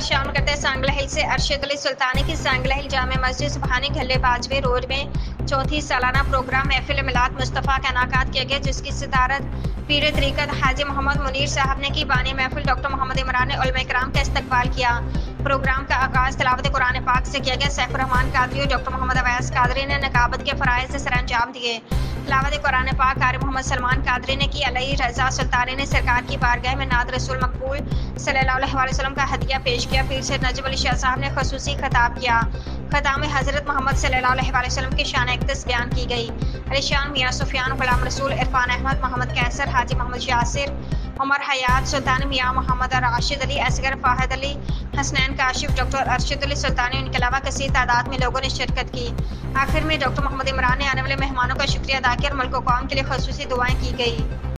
खबर शामिल करते हैं सांगला हिल से अरशद अली सुल्तानी की सांगला हिल जामे मस्जिद सुबहानी गले बाजवे रोड में चौथी सालाना प्रोग्राम महफिल मिलाद मुस्तफ़ा का इनाकात किया गया, जिसकी सदारत पीर तरीक़त हाजी मोहम्मद मुनीर साहब ने की। बानी महफिल डॉक्टर मोहम्मद इमरान ने उलमा इकराम का इस्तकबाल किया। प्रोग्राम का आगाज तिलावत कुरान पाक से किया गया। सैफुर रहमान कादरी और डॉक्टर मोहम्मद अवैस कादरी ने नकाबत के फ़राइज़ से सरअंजाम दिए। तिलावत कुरान पाक कारी मोहम्मद सलमान कादरी ने की। अलई रज़ा सुल्तानी ने सरकार की बारगाह में नात रसूल मकबूल सल्लल्लाहु अलैहि वसल्लम का हदिया पेश किया। पीर सैयद नजब अली शाह साहब ने खसूसी खिताब किया। खिताब में हज़रत मोहम्मद सल्लल्लाहु अलैहि वसल्लम की शान अक़दस बयान की गई। अली शान, मियाँ सुफियान, गुलाम रसूल, इरफान अहमद, मोहम्मद कैसर, हाजी मोहम्मद यासिर, उमर हयात सुल्तानी, मियाँ मोहम्मद राशिद अली, असगर फाहद अली, हसनैन काशिफ, डॉक्टर अरशद अली सुल्तानी, उनके अलावा कसीर तादाद में लोगों ने शिरकत की। आखिर में डॉक्टर मोहम्मद इमरान ने आने वाले मेहमानों का शुक्रिया अदा किया और मुल्क व कौम के लिए खसूसी दुआएं की गई।